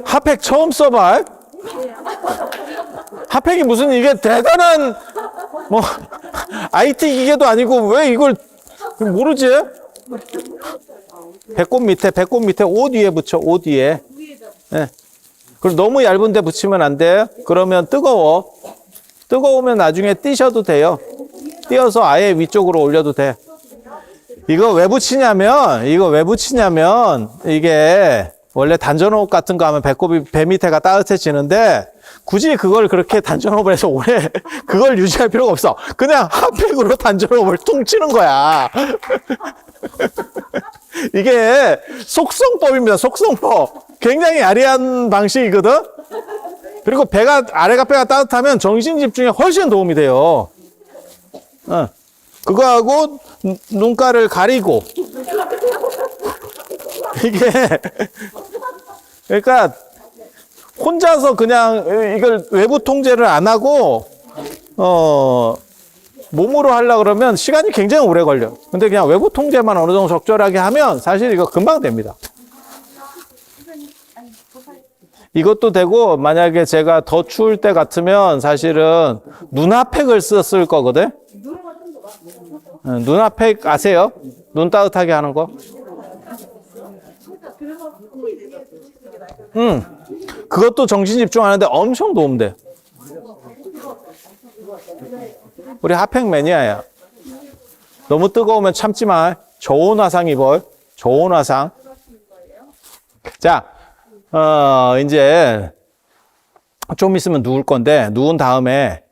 핫팩 처음 써봐. 핫팩이 무슨 이게 대단한 뭐 IT 기계도 아니고 왜 이걸 모르지? 배꼽 밑에 옷 위에 붙여. 옷 위에. 네. 그리고 너무 얇은 데 붙이면 안 돼. 그러면 뜨거워. 뜨거우면 나중에 띄셔도 돼요. 띄어서 아예 위쪽으로 올려도 돼. 이거 왜 붙이냐면 이게 원래 단전호흡 같은 거 하면 배꼽이 배 밑에가 따뜻해지는데 굳이 그걸 그렇게 단전호흡을 해서 오래 그걸 유지할 필요가 없어. 그냥 핫팩으로 단전호흡을 퉁 치는 거야. 이게 속성법입니다. 속성법. 굉장히 야리한 방식이거든. 그리고 아래가 배가 따뜻하면 정신 집중에 훨씬 도움이 돼요. 그거하고 눈가를 가리고 이게 그러니까 혼자서 그냥 이걸 외부 통제를 안 하고 몸으로 하려고 그러면 시간이 굉장히 오래 걸려. 근데 그냥 외부 통제만 어느 정도 적절하게 하면 사실 이거 금방 됩니다. 이것도 되고 만약에 제가 더 추울 때 같으면 사실은 눈핫팩을 썼을 거거든. 눈핫팩 아세요? 눈 따뜻하게 하는 거? 그것도 정신 집중하는데 엄청 도움돼. 우리 핫팩 매니아야. 너무 뜨거우면 참지 마. 저온 화상 입어. 저온 화상. 자, 이제 좀 있으면 누울 건데 누운 다음에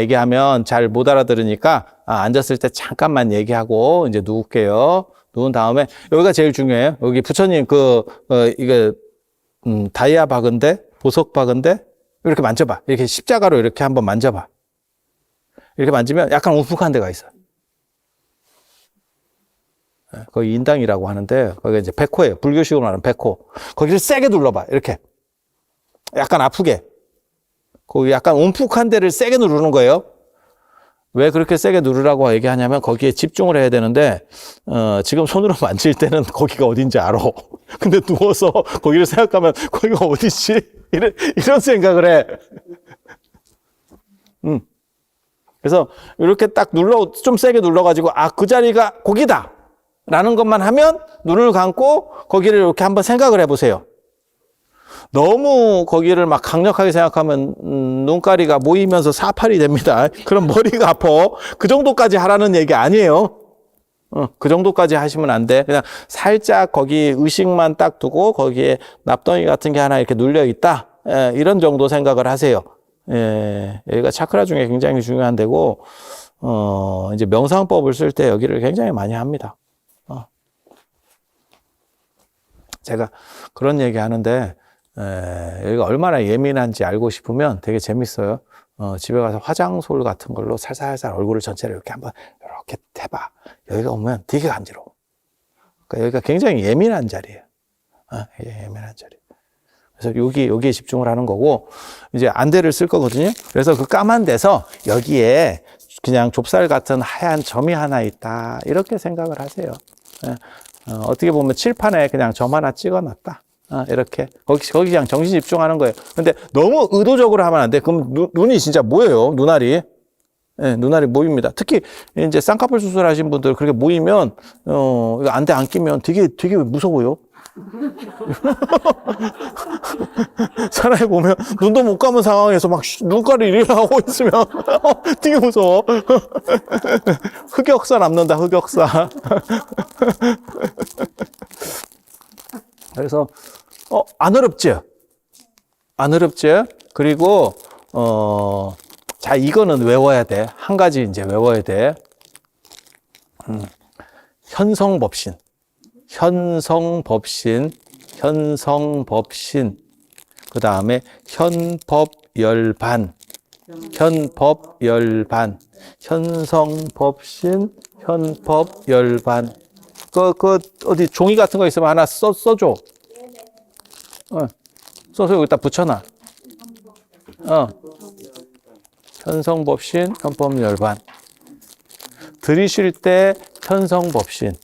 얘기하면 잘 못 알아들으니까 앉았을 때 잠깐만 얘기하고 이제 누울게요. 누운 다음에 여기가 제일 중요해요. 여기 부처님 이게 다이아 박은데 보석 박은데 이렇게 만져봐. 이렇게 십자가로 이렇게 한번 만져봐. 이렇게 만지면 약간 움푹한 데가 있어. 거기 인당이라고 하는데 거기가 이제 백호예요. 불교식으로 말하는 백호. 거기를 세게 눌러봐. 이렇게 약간 아프게. 거기 약간 움푹한 데를 세게 누르는 거예요. 왜 그렇게 세게 누르라고 얘기하냐면 거기에 집중을 해야 되는데 지금 손으로 만질 때는 거기가 어딘지 알아. 근데 누워서 거기를 생각하면 거기가 어디지? 이런 생각을 해. 그래서 이렇게 딱 좀 세게 눌러가지고 그 자리가 거기다! 라는 것만 하면 눈을 감고 거기를 이렇게 한번 생각을 해보세요. 너무 거기를 막 강력하게 생각하면 눈가리가 모이면서 사팔이 됩니다. 그럼 머리가 아파. 그 정도까지 하라는 얘기 아니에요. 그 정도까지 하시면 안 돼. 그냥 살짝 거기 의식만 딱 두고 거기에 납덩이 같은 게 하나 이렇게 눌려 있다. 이런 정도 생각을 하세요. 여기가 차크라 중에 굉장히 중요한 데고 이제 명상법을 쓸 때 여기를 굉장히 많이 합니다. 제가 그런 얘기 하는데 여기가 얼마나 예민한지 알고 싶으면 되게 재밌어요. 집에 가서 화장솔 같은 걸로 살살살 얼굴을 전체를 이렇게 한번 이렇게 해봐. 여기가 오면 되게 간지러워. 그러니까 여기가 굉장히 예민한 자리예요. 예민한 자리. 그래서 여기에 집중을 하는 거고 이제 안대를 쓸 거거든요. 그래서 그 까만 데서 여기에 그냥 좁쌀 같은 하얀 점이 하나 있다. 이렇게 생각을 하세요. 어떻게 보면 칠판에 그냥 점 하나 찍어놨다. 이렇게. 거기 그냥 정신 집중하는 거예요. 근데 너무 의도적으로 하면 안 돼. 그럼 눈이 진짜 모여요. 눈알이. 눈알이 모입니다. 특히 이제 쌍꺼풀 수술하신 분들 그렇게 모이면, 안대 안 끼면 되게 무서워요. 사람이 보면 눈도 못 감은 상황에서 막 눈가를 이렇게 하고 있으면 되게 무서워. 흑역사 남는다. 흑역사. 그래서 안 어렵지? 안 어렵지? 그리고 자, 이거는 외워야 돼. 한 가지 이제 외워야 돼. 현성법신. 그 다음에 현법열반. 현성법신, 현법열반. 어디 종이 같은 거 있으면 하나 써줘. 써서 여기다 붙여놔. 현성법신, 현법열반. 들이쉴 때 현성법신.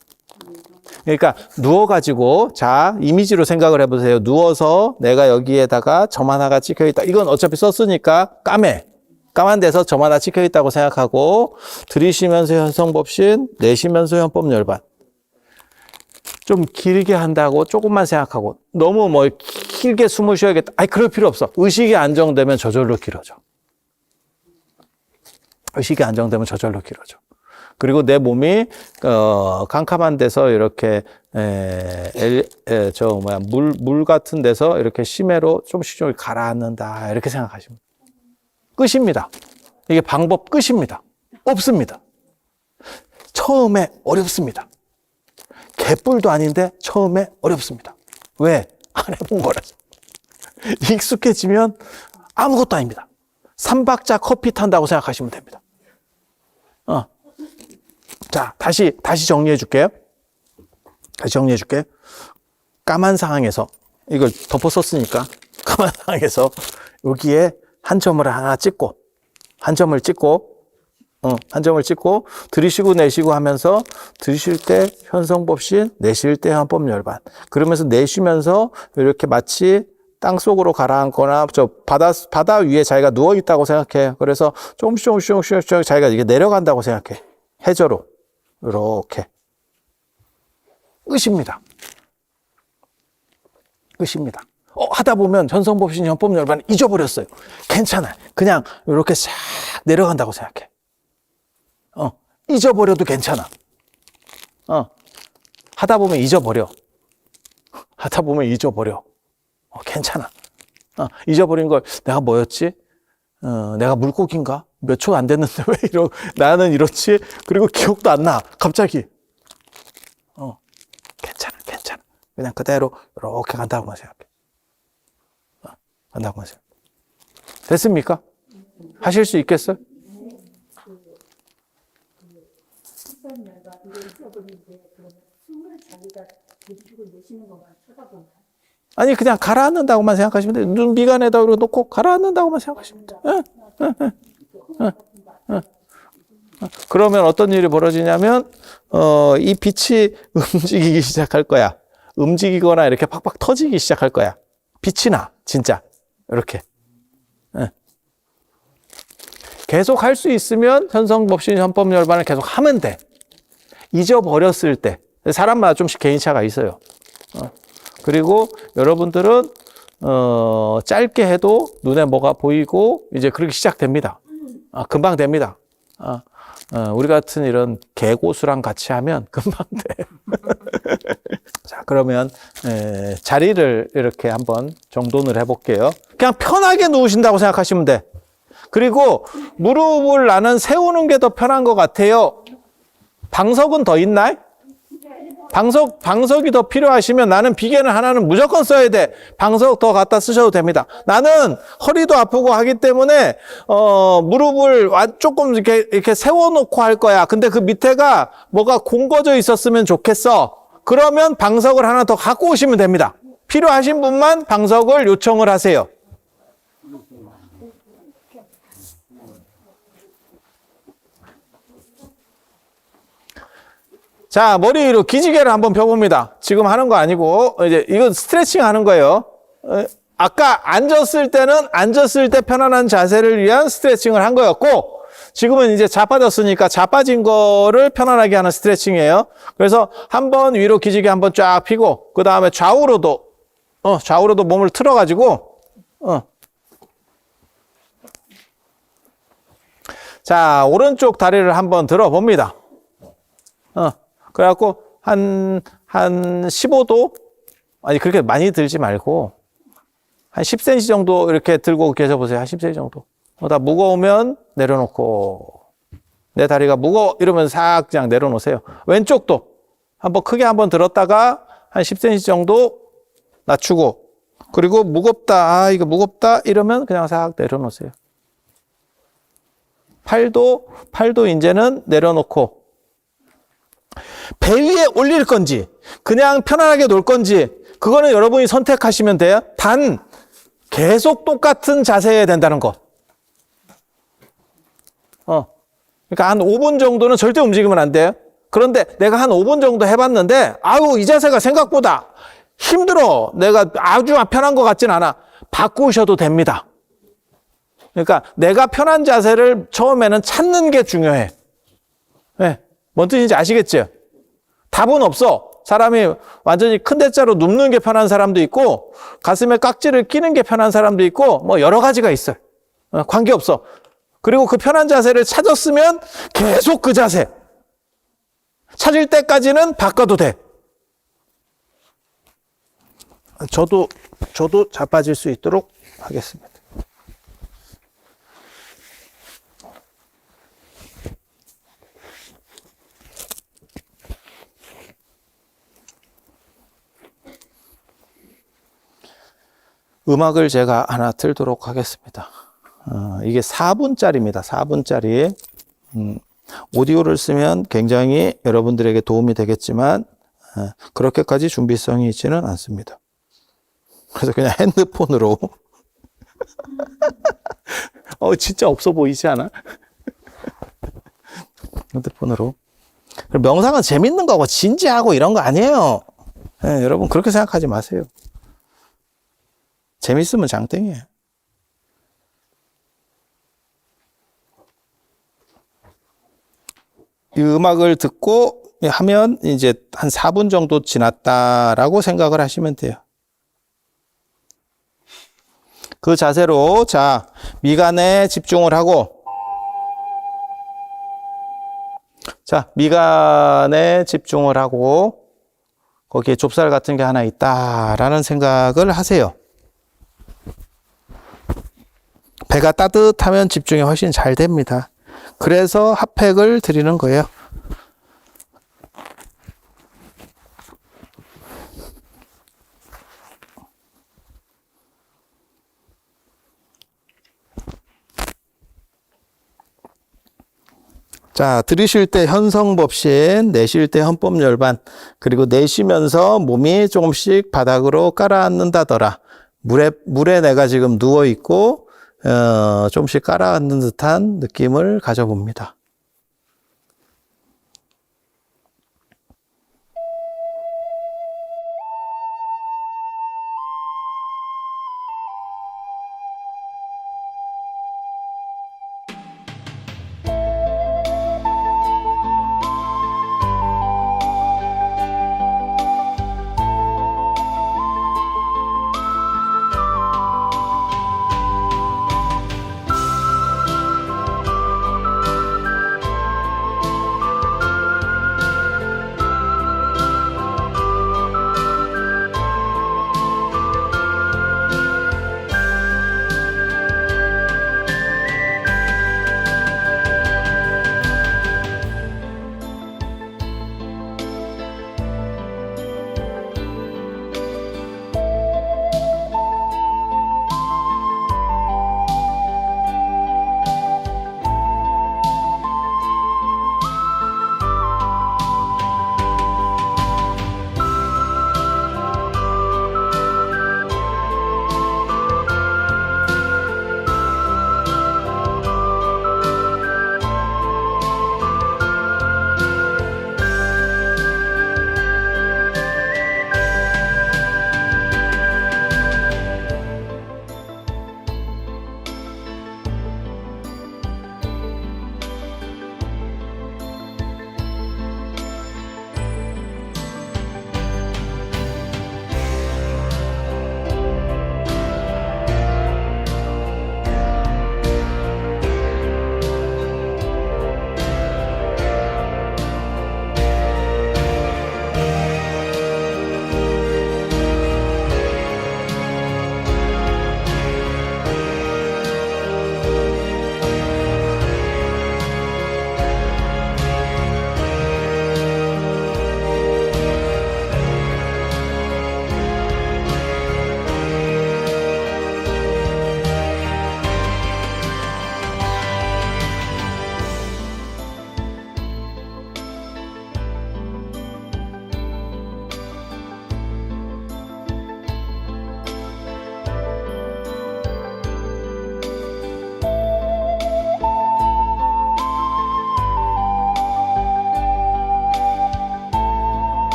그러니까 누워가지고, 자, 이미지로 생각을 해보세요. 누워서 내가 여기에다가 점 하나가 찍혀있다. 이건 어차피 썼으니까 까만 데서 점 하나 찍혀있다고 생각하고, 들이쉬면서 현성법신, 내쉬면서 현법열반. 좀 길게 한다고 조금만 생각하고, 너무 뭐 길게 숨을 쉬어야겠다. 아니, 그럴 필요 없어. 의식이 안정되면 저절로 길어져. 의식이 안정되면 저절로 길어져. 그리고 내 몸이 캄캄한 데서 이렇게 물 같은 데서 이렇게 심해로 조금씩 가라앉는다 이렇게 생각하시면 끝입니다. 이게 방법 끝입니다. 없습니다. 처음에 어렵습니다. 개뿔도 아닌데 처음에 어렵습니다. 왜? 안 해본 거라서. 익숙해지면 아무것도 아닙니다. 3박자 커피 탄다고 생각하시면 됩니다. 자, 다시 정리해 줄게요. 까만 상황에서, 이걸 덮어 썼으니까, 까만 상황에서 여기에 한 점을 하나 찍고, 한 점을 찍고, 들이쉬고 내쉬고 하면서, 들이쉴 때 현성법신, 내쉴 때 현법열반. 그러면서 내쉬면서 이렇게 마치 땅 속으로 가라앉거나, 바다 위에 자기가 누워있다고 생각해. 그래서 조금씩 자기가 이게 내려간다고 생각해. 해저로. 이렇게. 끝입니다. 하다 보면 현성법신, 현법열반 잊어버렸어요. 괜찮아요. 그냥 이렇게 싹 내려간다고 생각해. 잊어버려도 괜찮아. 하다 보면 잊어버려. 괜찮아. 잊어버린 걸 내가 뭐였지? 내가 물고기인가? 몇 초 안 됐는데 왜 나는 이렇지? 그리고 기억도 안 나. 갑자기. 괜찮아. 그냥 그대로 이렇게 간다고만 생각해. 됐습니까? 하실 수 있겠어요? 아니, 그냥 가라앉는다고만 생각하시면 돼요. 눈 미간에다 놓고 가라앉는다고만 생각하시면 돼요. 그러면 어떤 일이 벌어지냐면, 이 빛이 움직이기 시작할 거야. 움직이거나 이렇게 팍팍 터지기 시작할 거야. 빛이 나, 진짜. 이렇게. 계속 할 수 있으면 현성법신, 현법열반을 계속 하면 돼. 잊어버렸을 때. 사람마다 좀씩 개인차가 있어요. 그리고 여러분들은, 짧게 해도 눈에 뭐가 보이고, 이제 그렇게 시작됩니다. 금방 됩니다. 우리 같은 이런 개고수랑 같이 하면 금방 돼. 자, 그러면, 자리를 이렇게 한번 정돈을 해볼게요. 그냥 편하게 누우신다고 생각하시면 돼. 그리고 무릎을 나는 세우는 게 더 편한 것 같아요. 방석은 더 있나요? 방석이 더 필요하시면 나는 비계는 하나는 무조건 써야 돼. 방석 더 갖다 쓰셔도 됩니다. 나는 허리도 아프고 하기 때문에, 무릎을 조금 이렇게 세워놓고 할 거야. 근데 그 밑에가 뭐가 공거져 있었으면 좋겠어. 그러면 방석을 하나 더 갖고 오시면 됩니다. 필요하신 분만 방석을 요청을 하세요. 자, 머리 위로 기지개를 한번 펴봅니다. 지금 하는 거 아니고, 이제 이건 스트레칭 하는 거예요. 아까 앉았을 때 편안한 자세를 위한 스트레칭을 한 거였고, 지금은 이제 자빠졌으니까 자빠진 거를 편안하게 하는 스트레칭이에요. 그래서 한번 위로 기지개 한번 쫙 펴고, 그 다음에 좌우로도 몸을 틀어가지고, 자, 오른쪽 다리를 한번 들어봅니다. 그래갖고, 한 15도? 아니, 그렇게 많이 들지 말고, 한 10cm 정도 이렇게 들고 계셔보세요. 한 10cm 정도. 다 무거우면 내려놓고, 내 다리가 무거워. 이러면 싹 그냥 내려놓으세요. 왼쪽도 한번 크게 한번 들었다가, 한 10cm 정도 낮추고, 그리고 무겁다. 이거 무겁다. 이러면 그냥 싹 내려놓으세요. 팔도 이제는 내려놓고, 배 위에 올릴 건지 그냥 편안하게 놓을 건지 그거는 여러분이 선택하시면 돼요. 단 계속 똑같은 자세여야 된다는 거. 그러니까 한 5분 정도는 절대 움직이면 안 돼요. 그런데 내가 한 5분 정도 해봤는데 아유 이 자세가 생각보다 힘들어. 내가 아주 편한 것 같진 않아. 바꾸셔도 됩니다. 그러니까 내가 편한 자세를 처음에는 찾는 게 중요해. 네, 뭔 뜻인지 아시겠죠? 답은 없어. 사람이 완전히 큰 대자로 눕는 게 편한 사람도 있고 가슴에 깍지를 끼는 게 편한 사람도 있고 뭐 여러 가지가 있어요. 관계없어. 그리고 그 편한 자세를 찾았으면 계속 그 자세. 찾을 때까지는 바꿔도 돼. 저도 자빠질 수 있도록 하겠습니다. 음악을 제가 하나 틀도록 하겠습니다. 이게 4분짜리입니다. 4분짜리. 오디오를 쓰면 굉장히 여러분들에게 도움이 되겠지만 그렇게까지 준비성이 있지는 않습니다. 그래서 그냥 핸드폰으로 진짜 없어 보이지 않아? 핸드폰으로. 명상은 재밌는 거고 진지하고 이런 거 아니에요. 네, 여러분 그렇게 생각하지 마세요. 재밌으면 장땡이에요. 이 음악을 듣고 하면 이제 한 4분 정도 지났다라고 생각을 하시면 돼요. 그 자세로 자 미간에 집중을 하고 미간에 집중을 하고 거기에 좁쌀 같은 게 하나 있다라는 생각을 하세요. 배가 따뜻하면 집중이 훨씬 잘 됩니다. 그래서 핫팩을 드리는 거예요. 자, 들이쉴 때 현성법신, 내쉴 때 헌법열반, 그리고 내쉬면서 몸이 조금씩 바닥으로 깔아앉는다더라. 물에 내가 지금 누워있고, 조금씩 깔아앉는 듯한 느낌을 가져봅니다.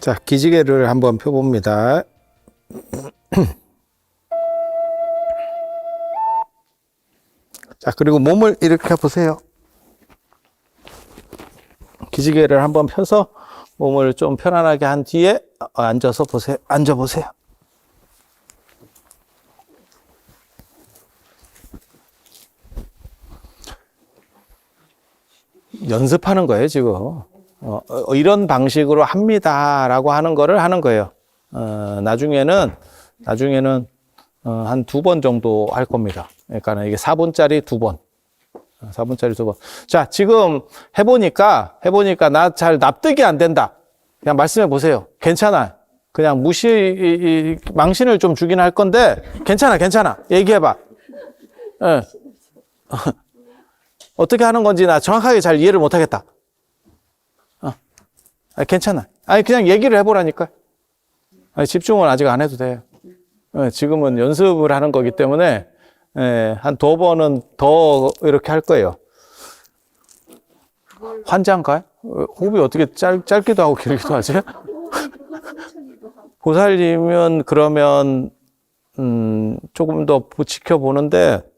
자, 기지개를 한번 펴봅니다. 자, 그리고 몸을 이렇게 보세요. 기지개를 한번 펴서 몸을 좀 편안하게 한 뒤에 앉아서 보세요. 앉아보세요. 연습하는 거예요, 지금. 이런 방식으로 합니다라고 하는 거를 하는 거예요. 나중에는 한 2번 정도 할 겁니다. 그러니까 이게 4분짜리 2번. 4분짜리 2번. 자, 지금 해보니까 나 잘 납득이 안 된다. 그냥 말씀해 보세요. 괜찮아. 그냥 망신을 좀 주긴 할 건데, 괜찮아. 얘기해봐. 예. 어떻게 하는 건지 나 정확하게 잘 이해를 못 하겠다. 괜찮아. 그냥 얘기를 해보라니까. 집중은 아직 안 해도 돼요. 지금은 연습을 하는 거기 때문에, 한 2번은 더 이렇게 할 거예요. 환장가요? 호흡이 어떻게 짧기도 하고 길기도 하지? 보살이면 그러면, 조금 더 지켜보는데,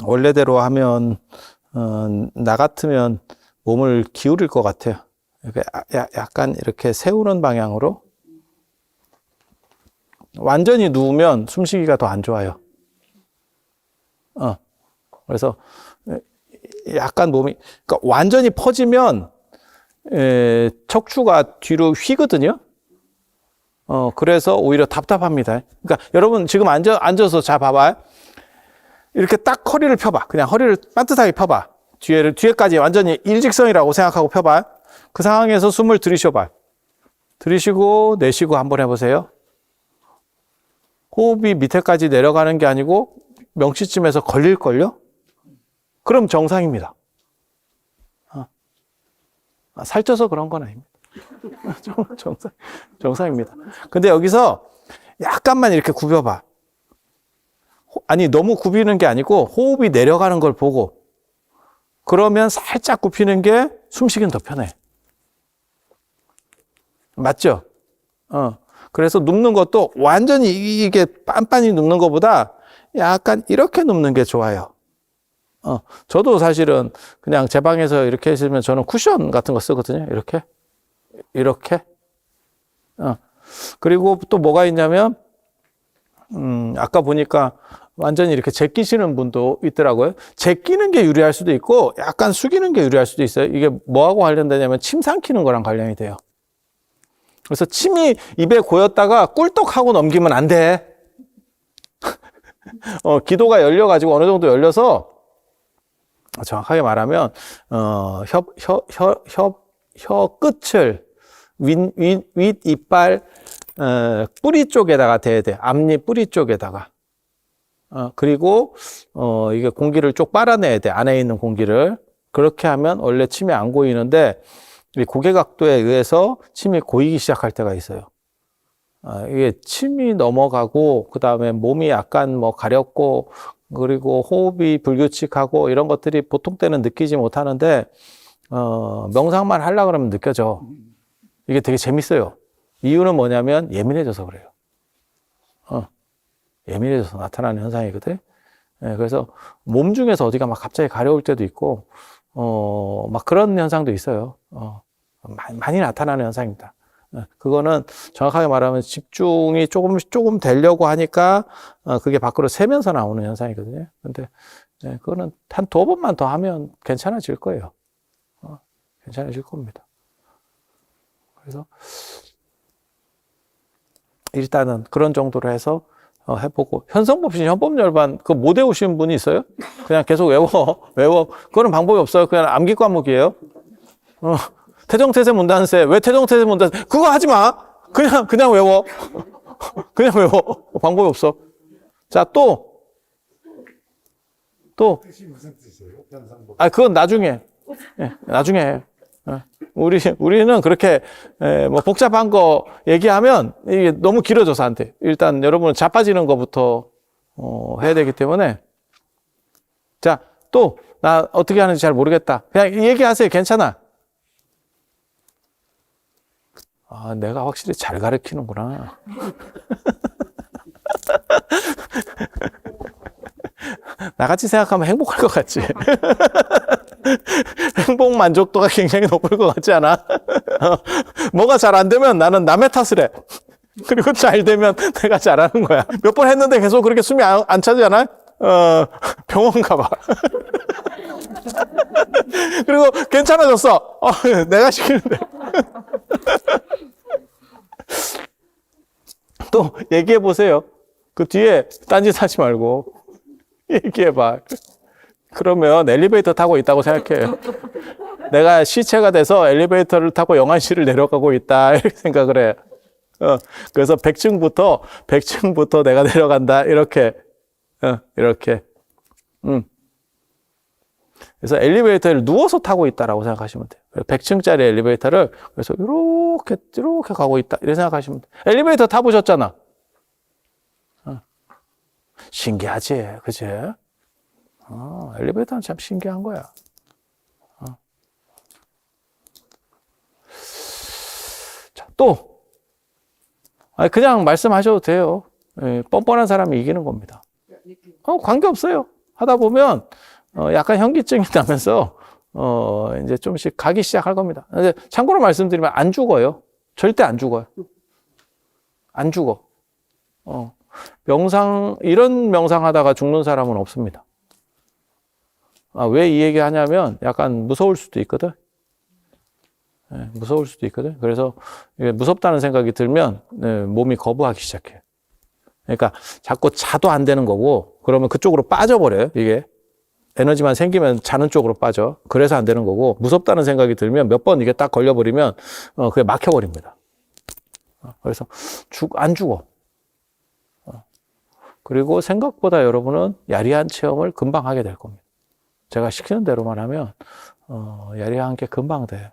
원래대로 하면, 나 같으면 몸을 기울일 것 같아요. 약간 이렇게 세우는 방향으로. 완전히 누우면 숨쉬기가 더 안 좋아요. 그래서 약간 몸이, 그러니까 완전히 퍼지면, 척추가 뒤로 휘거든요. 그래서 오히려 답답합니다. 그러니까 여러분 지금 앉아서 자 봐봐요. 이렇게 딱 허리를 펴봐. 그냥 허리를 반듯하게 펴봐. 뒤에까지 완전히 일직선이라고 생각하고 펴봐. 그 상황에서 숨을 들이쉬어봐. 들이쉬고 내쉬고 한번 해보세요. 호흡이 밑에까지 내려가는 게 아니고 명치쯤에서 걸릴걸요? 그럼 정상입니다. 살쪄서 그런 건 아닙니다. 정상입니다. 근데 여기서 약간만 이렇게 굽혀봐. 아니, 너무 굽히는 게 아니고 호흡이 내려가는 걸 보고, 그러면 살짝 굽히는 게 숨쉬기는 더 편해. 맞죠? 그래서 눕는 것도 완전히 이게 빤빤히 눕는 것보다 약간 이렇게 눕는 게 좋아요. 저도 사실은 그냥 제 방에서 이렇게 있으면 저는 쿠션 같은 거 쓰거든요. 이렇게. 그리고 또 뭐가 있냐면, 아까 보니까 완전히 이렇게 제끼시는 분도 있더라고요. 제끼는 게 유리할 수도 있고, 약간 숙이는 게 유리할 수도 있어요. 이게 뭐하고 관련되냐면 침 삼키는 거랑 관련이 돼요. 그래서 침이 입에 고였다가 꿀떡하고 넘기면 안 돼. 기도가 열려가지고 어느 정도 열려서, 정확하게 말하면, 혀 끝을 윗 이빨, 뿌리 쪽에다가 대야 돼. 앞니 뿌리 쪽에다가. 그리고, 이게 공기를 쭉 빨아내야 돼. 안에 있는 공기를. 그렇게 하면 원래 침이 안 고이는데, 이 고개 각도에 의해서 침이 고이기 시작할 때가 있어요. 이게 침이 넘어가고, 그 다음에 몸이 약간 뭐 가렵고, 그리고 호흡이 불규칙하고 이런 것들이 보통 때는 느끼지 못하는데, 명상만 하려고 그러면 느껴져. 이게 되게 재밌어요. 이유는 뭐냐면 예민해져서 그래요. 예민해져서 나타나는 현상이거든. 그래서 몸 중에서 어디가 막 갑자기 가려울 때도 있고, 막 그런 현상도 있어요. 많이 나타나는 현상입니다. 그거는 정확하게 말하면 집중이 조금 되려고 하니까, 그게 밖으로 새면서 나오는 현상이거든요. 근데, 그거는 한 2번만 더 하면 괜찮아질 거예요. 괜찮아질 겁니다. 그래서, 일단은 그런 정도로 해서, 해보고. 현성법신, 현법열반, 그거 못 외우신 분이 있어요? 그냥 계속 외워. 그거는 방법이 없어요. 그냥 암기 과목이에요. 태정태세 문단세. 왜 태정태세 문단세? 그거 하지 마! 그냥 외워. 그냥 외워. 방법이 없어. 자, 또. 뜻이 무슨 뜻이에요? 그건 나중에. 나중에 해요. 우리는 그렇게, 뭐, 복잡한 거 얘기하면 이게 너무 길어져서 안 돼. 일단 여러분은 자빠지는 거부터, 해야 되기 때문에. 자, 또, 나 어떻게 하는지 잘 모르겠다. 그냥 얘기하세요. 괜찮아. 아, 내가 확실히 잘 가르치는구나. 나같이 생각하면 행복할 것 같지? 행복 만족도가 굉장히 높을 것 같지 않아? 뭐가 잘 안 되면 나는 남의 탓을 해. 그리고 잘 되면 내가 잘하는 거야. 몇 번 했는데 계속 그렇게 숨이 안 차잖아? 병원 가봐. 그리고 괜찮아졌어. 내가 시키는데. 또 얘기해 보세요. 그 뒤에 딴짓 하지 말고 얘기해 봐. 그러면 엘리베이터 타고 있다고 생각해요. 내가 시체가 돼서 엘리베이터를 타고 영안실을 내려가고 있다 이렇게 생각을 해. 그래서 100층부터 내가 내려간다 이렇게 이렇게. 그래서 엘리베이터를 누워서 타고 있다라고 생각하시면 돼요. 100층짜리 엘리베이터를 그래서 이렇게 가고 있다 이렇게 생각하시면 돼요. 엘리베이터 타보셨잖아. 신기하지, 그치? 엘리베이터는 참 신기한 거야. 자, 또 그냥 말씀하셔도 돼요. 뻔뻔한 사람이 이기는 겁니다. 관계없어요. 하다 보면 약간 현기증이 나면서 이제 좀씩 가기 시작할 겁니다. 근데 참고로 말씀드리면 안 죽어요. 절대 안 죽어요. 안 죽어. 이런 명상하다가 죽는 사람은 없습니다. 왜 이 얘기 하냐면 약간 무서울 수도 있거든. 무서울 수도 있거든. 그래서 무섭다는 생각이 들면 몸이 거부하기 시작해요. 그러니까 자꾸 자도 안 되는 거고 그러면 그쪽으로 빠져버려요. 이게 에너지만 생기면 자는 쪽으로 빠져. 그래서 안 되는 거고 무섭다는 생각이 들면 몇 번 이게 딱 걸려버리면 그게 막혀버립니다. 그래서 안 죽어. 그리고 생각보다 여러분은 야리한 체험을 금방 하게 될 겁니다. 제가 시키는 대로만 하면 야리한 게 금방 돼.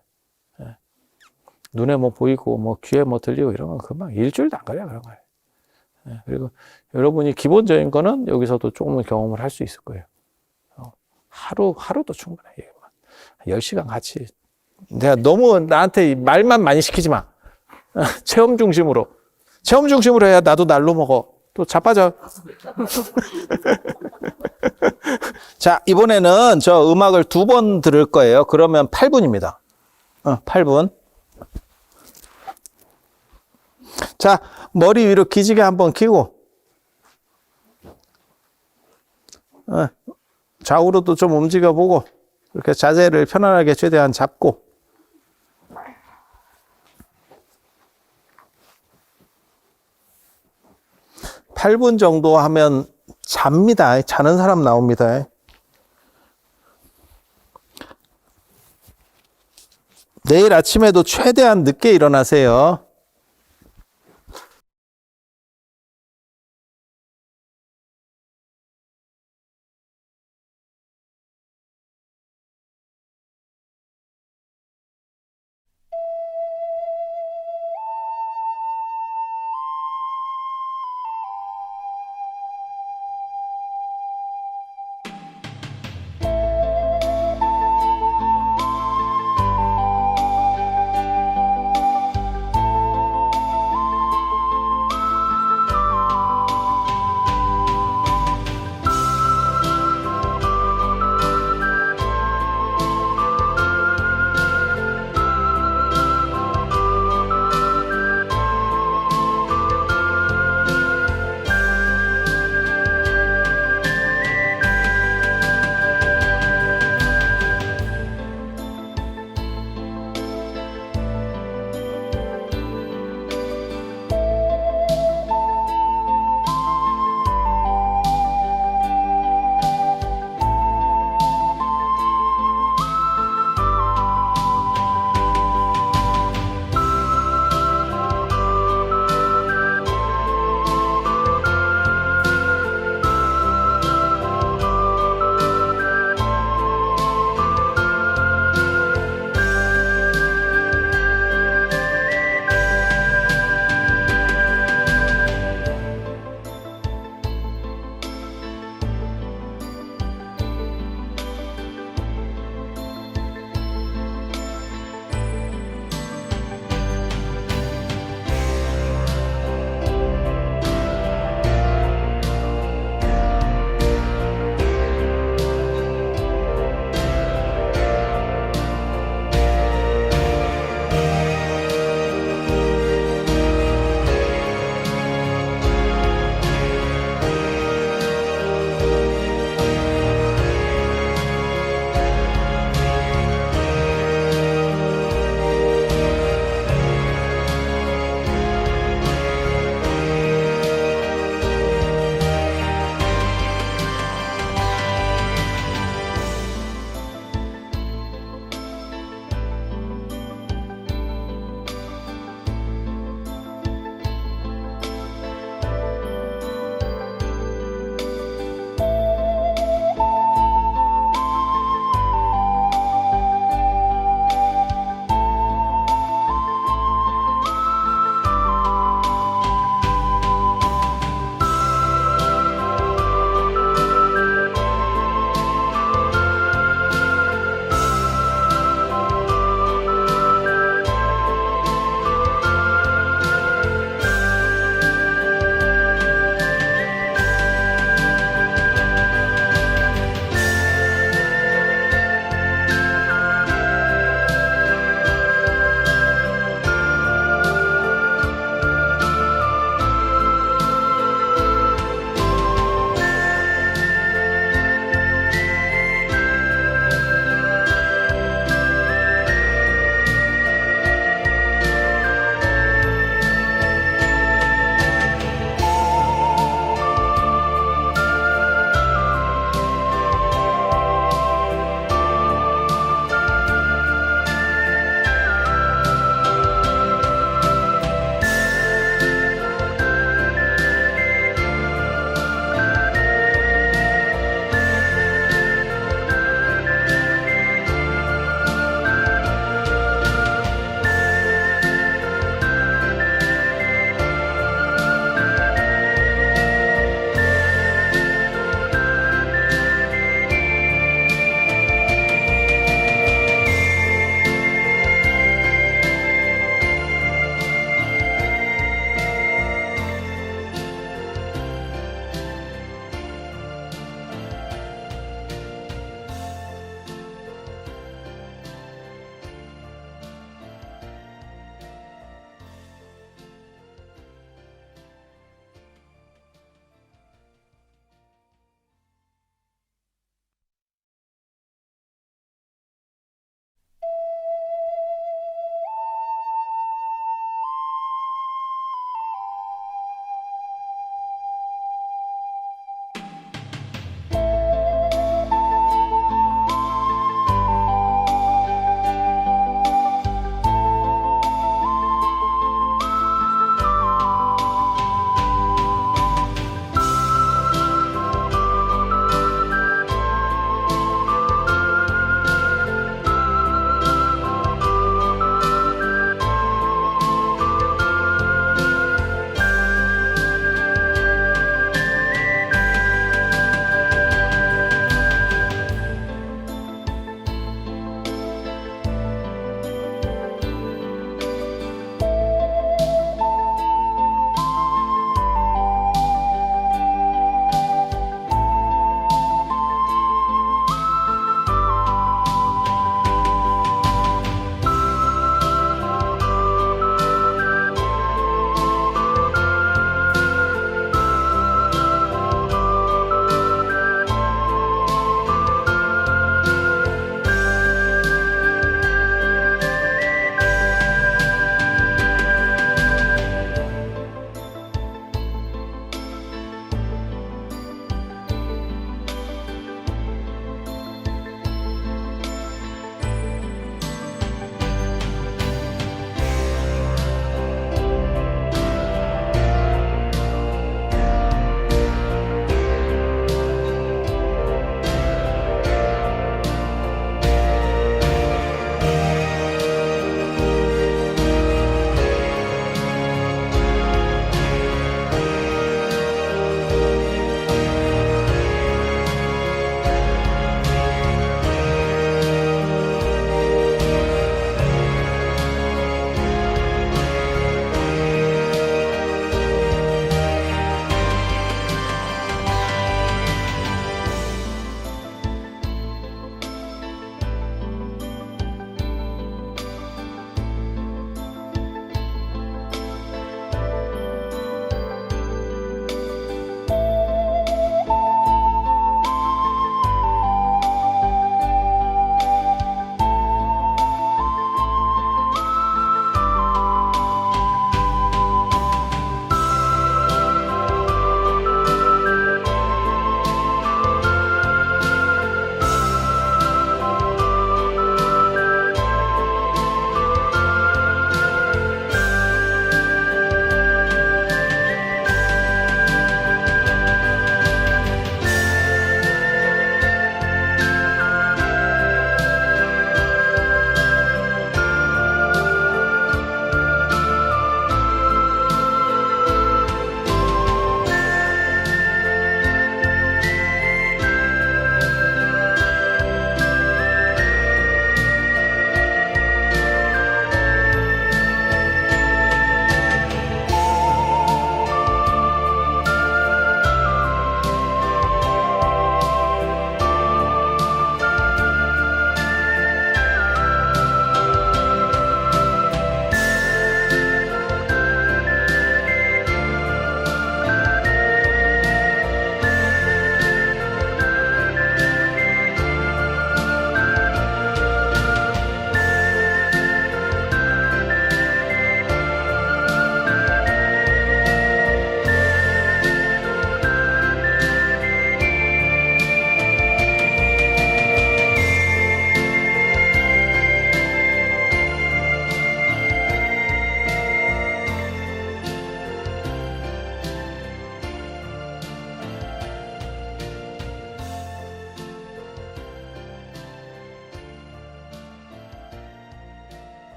눈에 뭐 보이고 뭐 귀에 뭐 들리고 이런 건 금방 일주일도 안 걸려 그런 거예요. 그리고 여러분이 기본적인 거는 여기서도 조금은 경험을 할 수 있을 거예요. 하루도 충분해. 10시간 같이. 내가 너무 나한테 말만 많이 시키지 마. 체험 중심으로 해야 나도 날로 먹어. 또 자빠져. 자, 이번에는 저 음악을 2번 들을 거예요. 그러면 8분입니다. 8분. 자, 머리 위로 기지개 한번 켜고, 좌우로도 좀 움직여보고, 이렇게 자세를 편안하게 최대한 잡고, 8분 정도 하면 잡니다. 자는 사람 나옵니다. 내일 아침에도 최대한 늦게 일어나세요.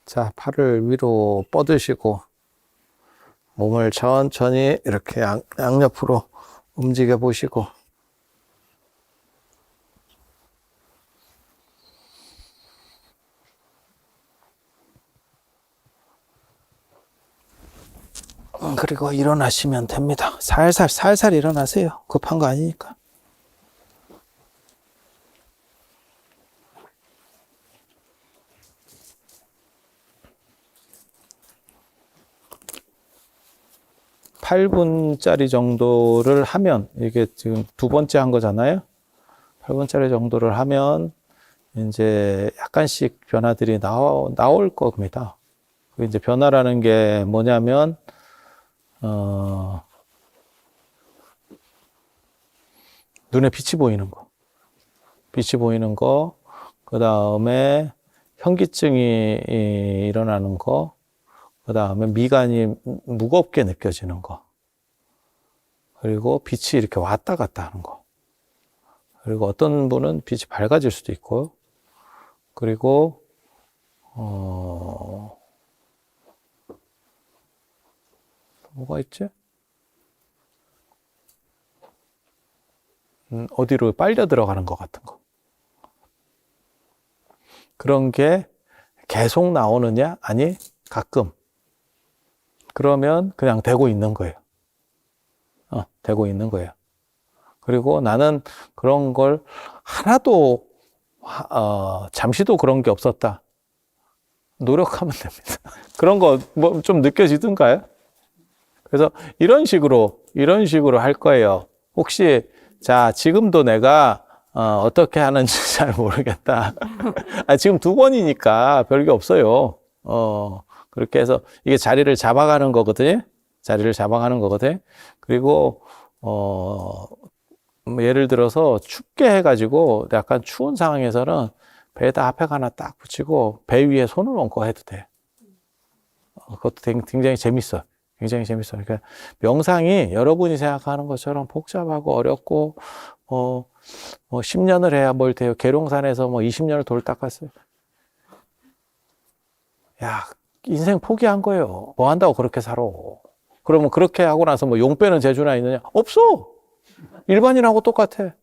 자, 팔을 위로 뻗으시고 몸을 천천히 이렇게 양옆으로 움직여 보시고 그리고 일어나시면 됩니다. 살살 일어나세요. 급한 거 아니니까. (8분짜리) 정도를 하면, 이게 지금 두 번째 한 거잖아요. 8분짜리 정도를 하면 이제 약간씩 변화들이 나올 겁니다. 이제 변화라는 게 뭐냐면 눈에 빛이 보이는 거, 그 다음에 현기증이 일어나는 거, 그 다음에 미간이 무겁게 느껴지는 거, 그리고 빛이 이렇게 왔다 갔다 하는 거, 그리고 어떤 분은 빛이 밝아질 수도 있고, 그리고 뭐가 있지? 어디로 빨려 들어가는 것 같은 거. 그런 게 계속 나오느냐? 아니, 가끔. 그러면 그냥 되고 있는 거예요. 되고 있는 거예요. 그리고 나는 그런 걸 하나도, 잠시도 그런 게 없었다. 노력하면 됩니다. 그런 거 뭐 좀 느껴지던가요? 그래서 이런 식으로 할 거예요. 혹시, 자, 지금도 내가, 어떻게 하는지 잘 모르겠다. 지금 두 번이니까 별게 없어요. 그렇게 해서 이게 자리를 잡아가는 거거든요. 그리고, 예를 들어서 춥게 해가지고 약간 추운 상황에서는 배에다 핫팩 하나 딱 붙이고 배 위에 손을 얹고 해도 돼. 그것도 굉장히 재밌어요. 그러니까 명상이 여러분이 생각하는 것처럼 복잡하고 어렵고, 10년을 해야 뭘 돼요. 계룡산에서 20년을 돌 닦았어요. 야, 인생 포기한 거예요. 뭐 한다고 그렇게 살아. 그러면 그렇게 하고 나서 용 빼는 재주나 있느냐? 없어! 일반인하고 똑같아.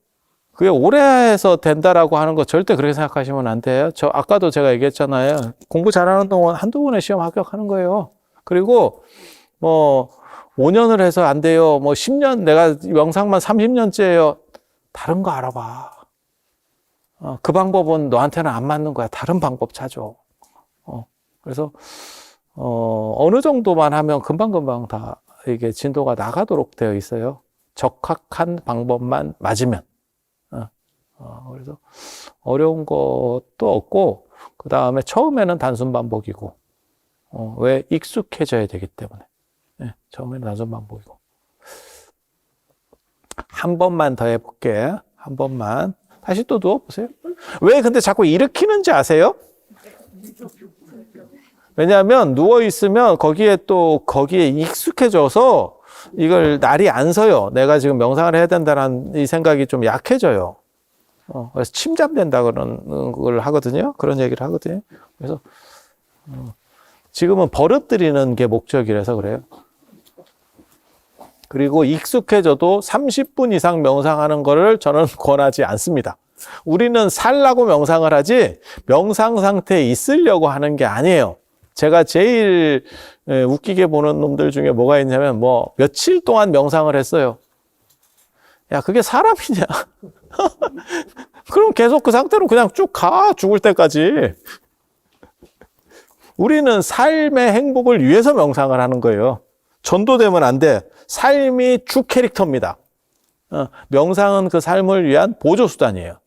그게 오래 해서 된다라고 하는 거 절대 그렇게 생각하시면 안 돼요. 아까도 제가 얘기했잖아요. 공부 잘하는 동안 한두 번에 시험 합격하는 거예요. 그리고 5년을 해서 안 돼요. 10년, 내가 명상만 30년째예요. 다른 거 알아봐. 그 방법은 너한테는 안 맞는 거야. 다른 방법 찾아. 그래서, 어느 정도만 하면 금방금방 다 이게 진도가 나가도록 되어 있어요. 적합한 방법만 맞으면. 그래서 어려운 것도 없고, 그 다음에 처음에는 단순 반복이고, 왜 익숙해져야 되기 때문에. 처음에는 단순 반복이고. 한 번만 더 해볼게. 한 번만. 다시 또 누워보세요. 왜 근데 자꾸 일으키는지 아세요? 왜냐하면 누워있으면 거기에 익숙해져서 이걸 날이 안 서요. 내가 지금 명상을 해야 된다는 이 생각이 좀 약해져요. 그래서 침잠된다 그러는 걸 하거든요. 그런 얘기를 하거든요. 그래서, 지금은 버릇들이는 게 목적이라서 그래요. 그리고 익숙해져도 30분 이상 명상하는 거를 저는 권하지 않습니다. 우리는 살라고 명상을 하지 명상 상태에 있으려고 하는 게 아니에요. 제가 제일 웃기게 보는 놈들 중에 뭐가 있냐면 며칠 동안 명상을 했어요. 야, 그게 사람이냐? 그럼 계속 그 상태로 그냥 쭉 가, 죽을 때까지. 우리는 삶의 행복을 위해서 명상을 하는 거예요. 전도되면 안 돼. 삶이 주 캐릭터입니다. 명상은 그 삶을 위한 보조수단이에요.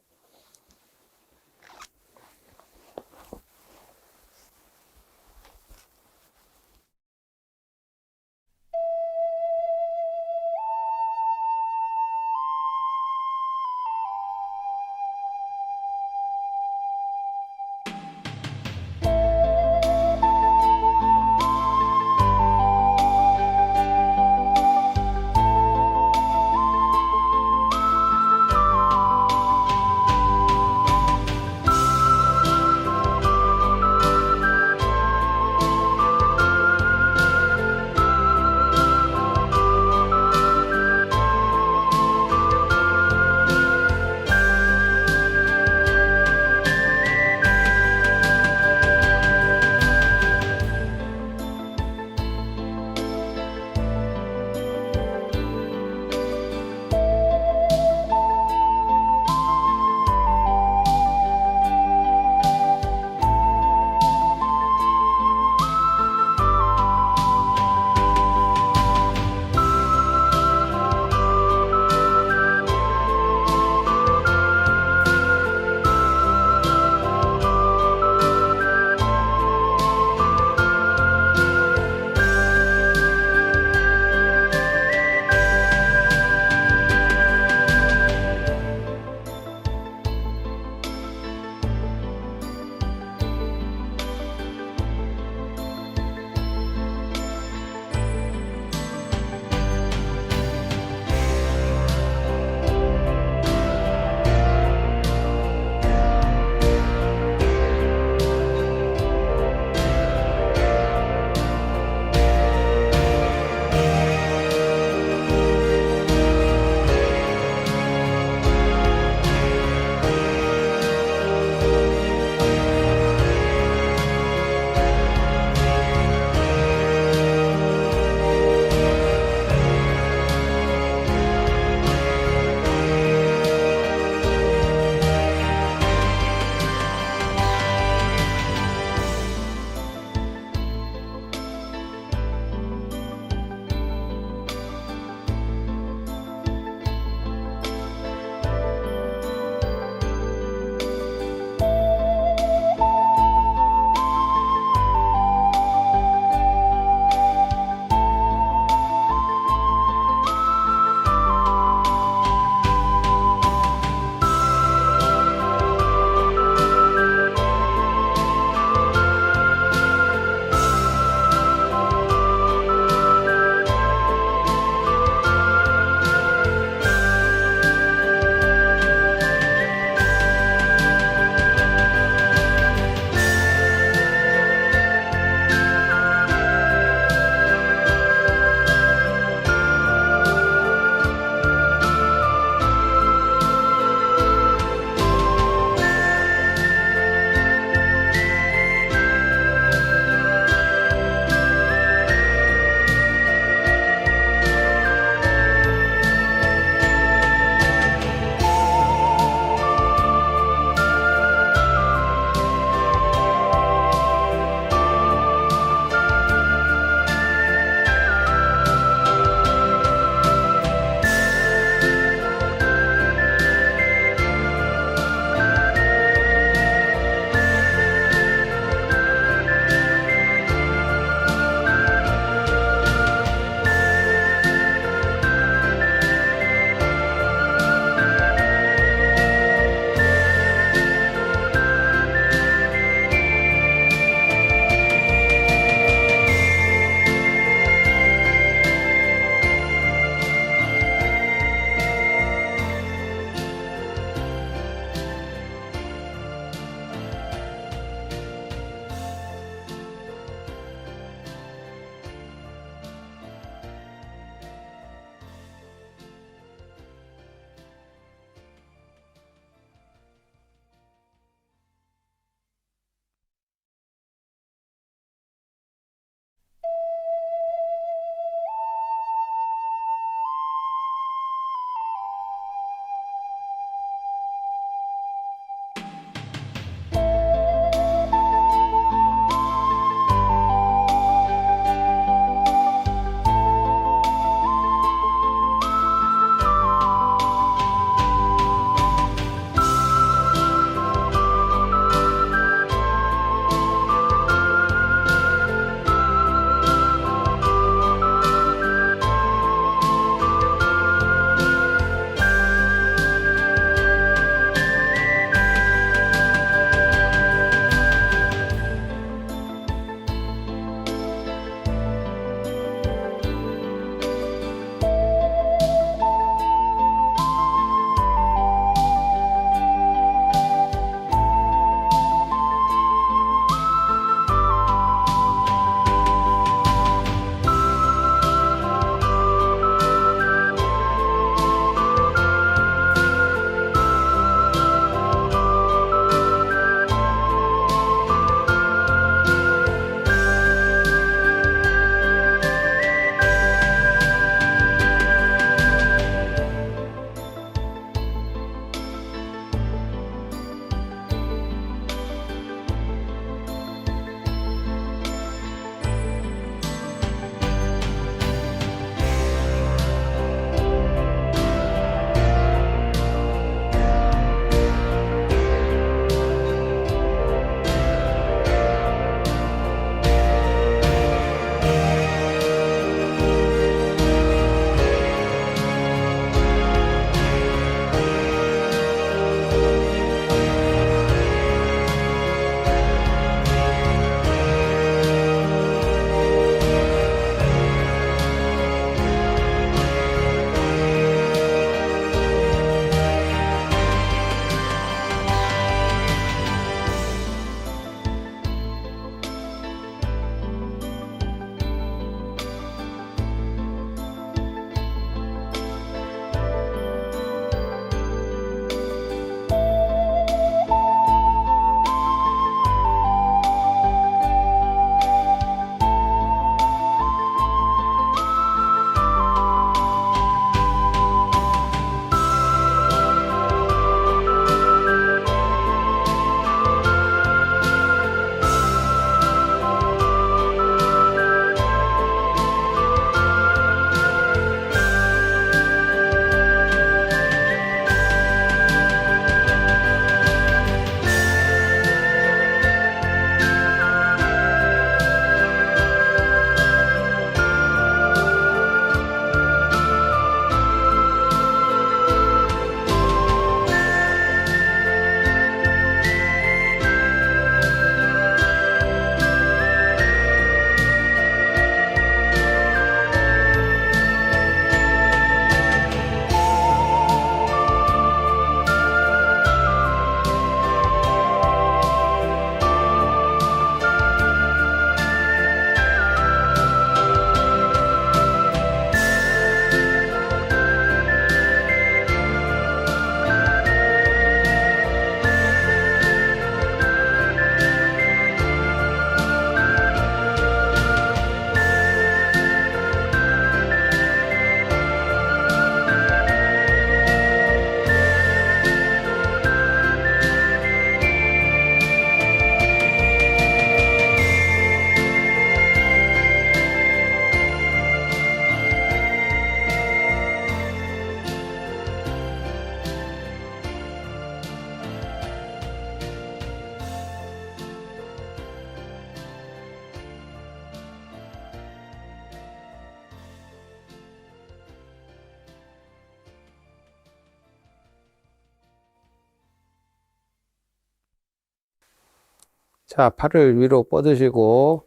자, 팔을 위로 뻗으시고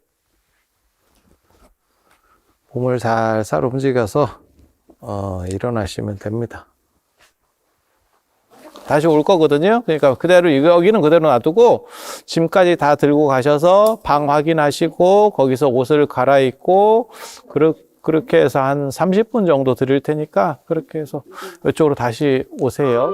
몸을 살살 움직여서 일어나시면 됩니다. 다시 올 거거든요. 그러니까 그대로 여기는 그대로 놔두고 짐까지 다 들고 가셔서 방 확인하시고 거기서 옷을 갈아입고 그렇게 해서 한 30분 정도 드릴 테니까 그렇게 해서 이쪽으로 다시 오세요.